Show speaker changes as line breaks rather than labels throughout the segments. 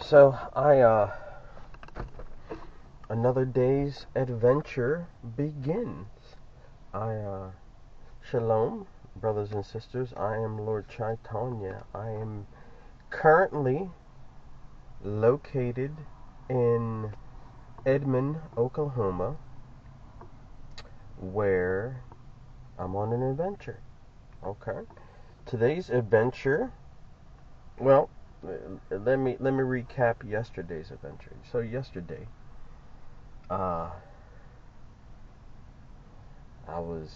So another day's adventure begins. Shalom, brothers and sisters. I am Lord Chaitanya. I am currently located in Edmond, Oklahoma, where I'm on an adventure. Okay. Today's adventure, well, let me recap yesterday's adventure. So yesterday, I was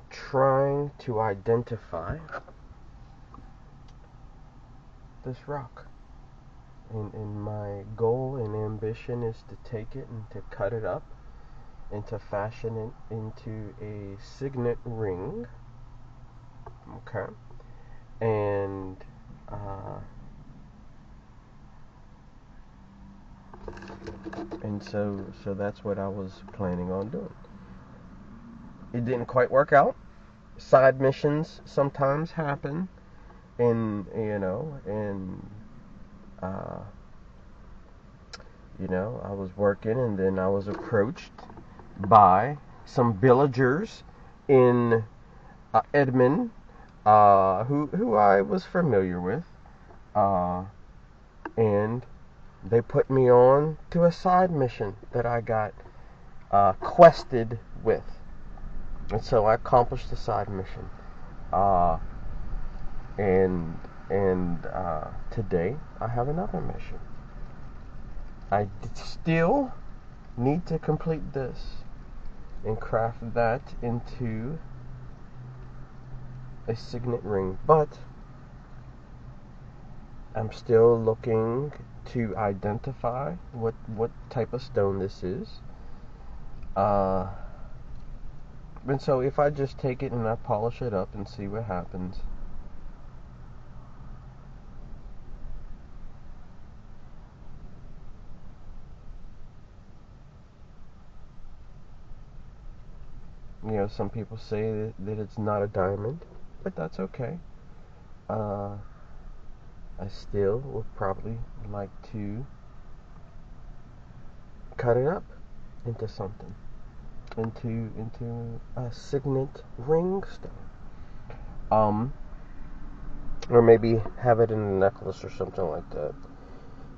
trying to identify this rock. And my goal and ambition is to take it and to cut it up and to fashion it into a signet ring. Okay. And so that's what I was planning on doing. It didn't quite work out. Side missions sometimes happen, and I was working, and then I was approached by some villagers in Edmond, who I was familiar with, and they put me on to a side mission that I got quested with. And so I accomplished the side mission. And today I have another mission. I still need to complete this and craft that into a signet ring. But I'm still looking to identify what type of stone this is. And so if I just take it and I polish it up and see what happens. Some people say that it's not a diamond, but that's okay. I still would probably like to cut it up into something, into a signet ring stone, or maybe have it in a necklace or something like that,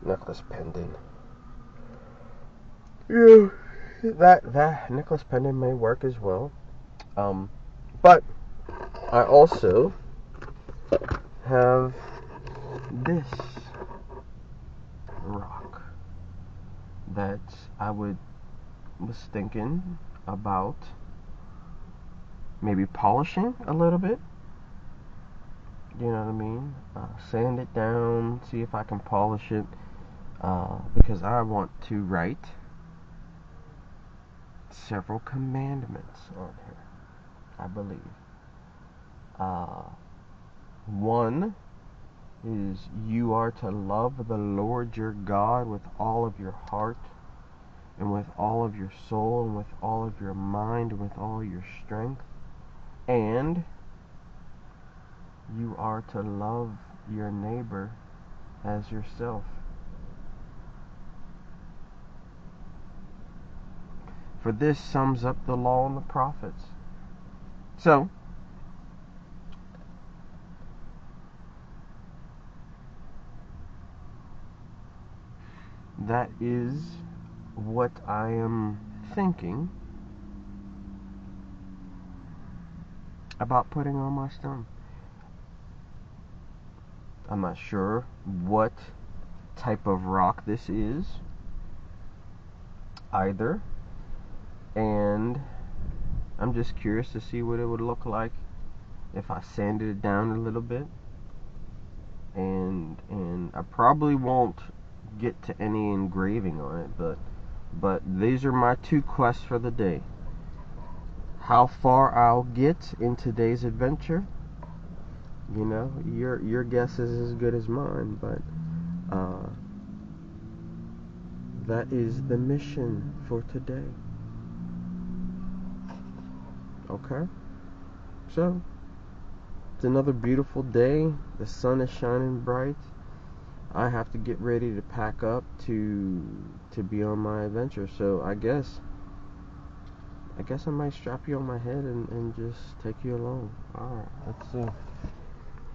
necklace pendant. Yeah, that necklace pendant may work as well. But I also have this rock that I was thinking about maybe polishing a little bit. You know what I mean? Sand it down, see if I can polish it, because I want to write several commandments on here, I believe. One is you are to love the Lord your God with all of your heart and with all of your soul and with all of your mind and with all your strength. And you are to love your neighbor as yourself. For this sums up the law and the prophets. So, that is what I am thinking about putting on my stone. I'm not sure what type of rock this is either, and I'm just curious to see what it would look like if I sanded it down a little bit. And I probably won't get to any engraving on it, but these are my two quests for the day. How far I'll get in today's adventure, your guess is as good as mine, but that is the mission for today. Okay? So, it's another beautiful day. The sun is shining bright. I have to get ready to pack up to be on my adventure. So I guess I might strap you on my head and just take you along. Alright, let's see.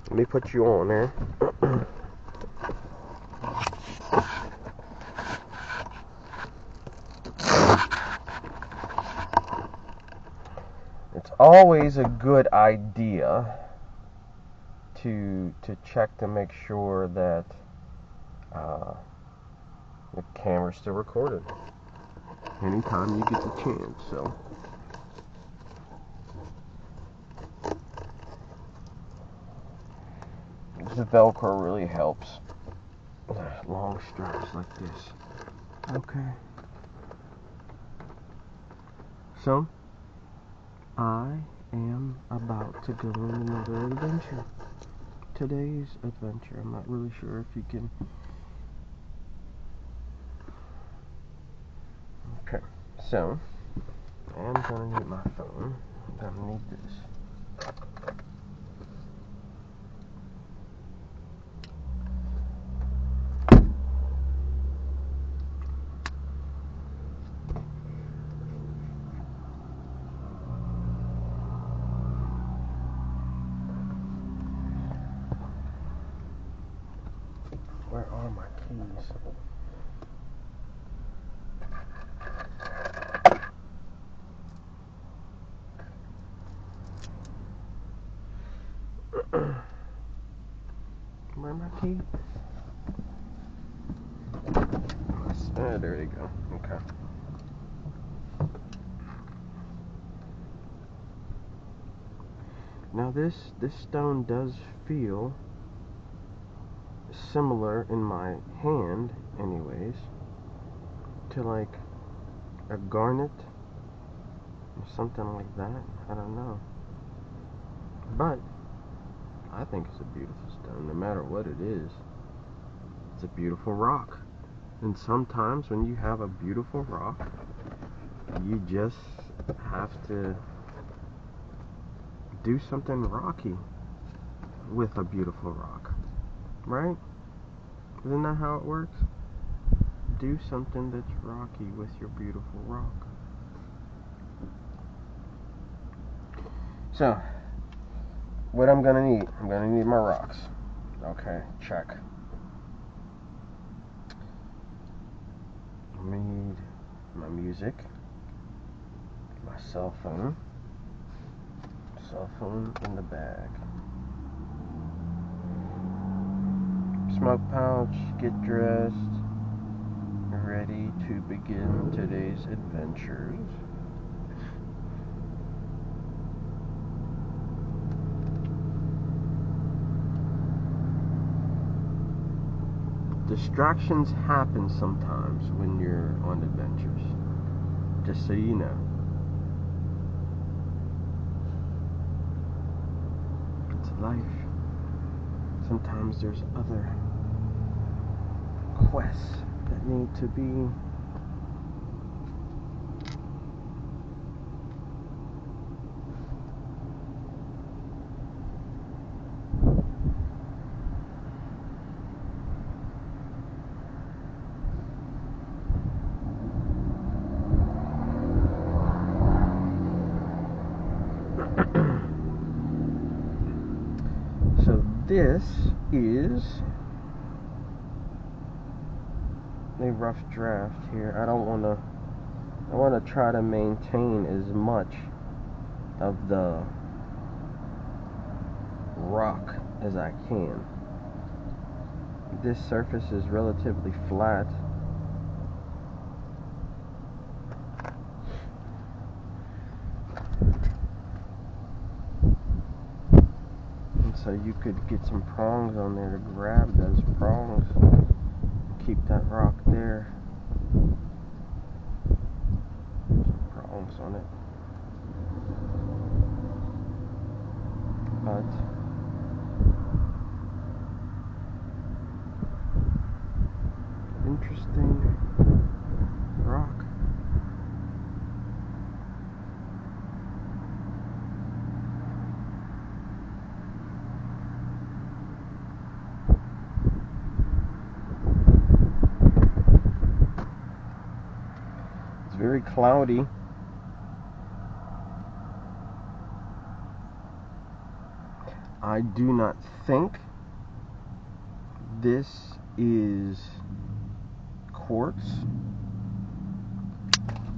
Let me put you on there. It's always a good idea to check to make sure that the camera's still recording anytime you get the chance. So the Velcro really helps. Long straps like this. Okay. So I am about to go on another adventure. Today's adventure, I'm not really sure if you can. Okay, so I am gonna need my phone. I'm gonna need this. Where are my keys? Where are my keys? There you go. Okay. Now this stone does feel similar in my hand, anyways, to like a garnet or something like that. I don't know, but I think it's a beautiful stone. No matter what it is, it's a beautiful rock. And sometimes when you have a beautiful rock, you just have to do something rocky with a beautiful rock, right? Isn't that how it works? Do something that's rocky with your beautiful rock. So, what I'm gonna need my rocks. Okay, check. I need my music, my cell phone in the bag, smoke pouch, get dressed, ready to begin today's adventures. Distractions happen sometimes when you're on adventures, just so you know. It's life. Sometimes there's other quests that need to be so this is a rough draft here. I want to try to maintain as much of the rock as I can. This surface is relatively flat, and so you could get some prongs on there to grab those prongs, keep that rock there. Some prongs on it, but interesting rock. very cloudy. I do not think this is quartz.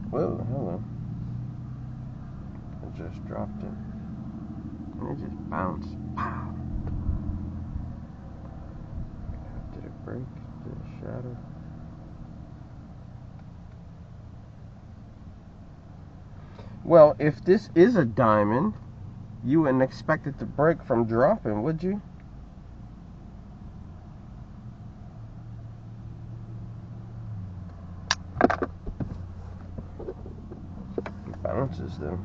Whoa, hello. I just dropped it. And it just bounced. Pow. Did it break? Did it shatter? Well, if this is a diamond, you wouldn't expect it to break from dropping, would you? It bounces though.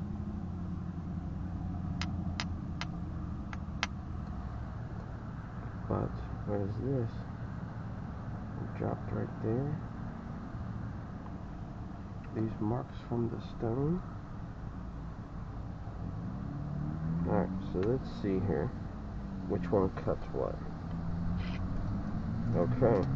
But what is this? It dropped right there. These marks from the stone. Alright, so let's see here. Which one cuts what? Okay.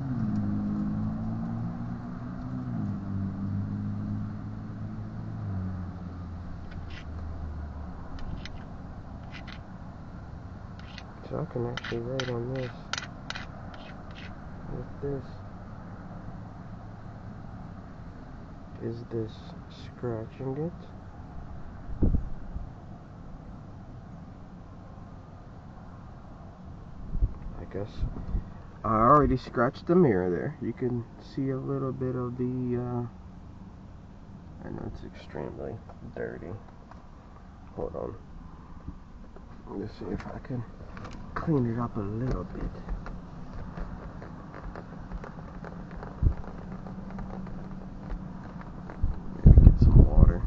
So I can actually write on this. With this. Is this scratching it? I guess I already scratched the mirror there. You can see a little bit of the I know it's extremely dirty. Hold on. Let's see if I can clean it up a little bit. Maybe get some water.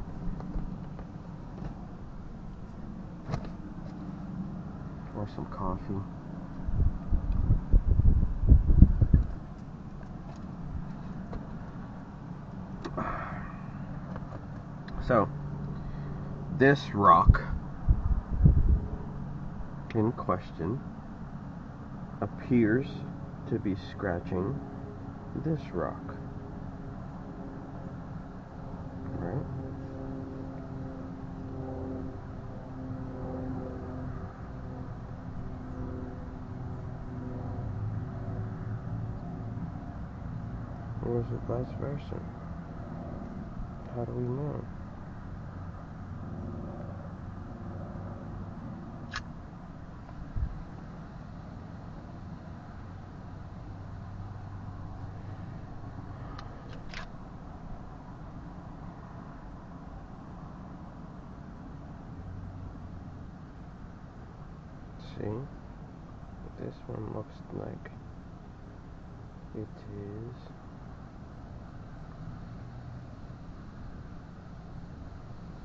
Or some coffee. So, this rock in question appears to be scratching this rock. Right? Or is it vice versa? How do we know? See? This one looks like it is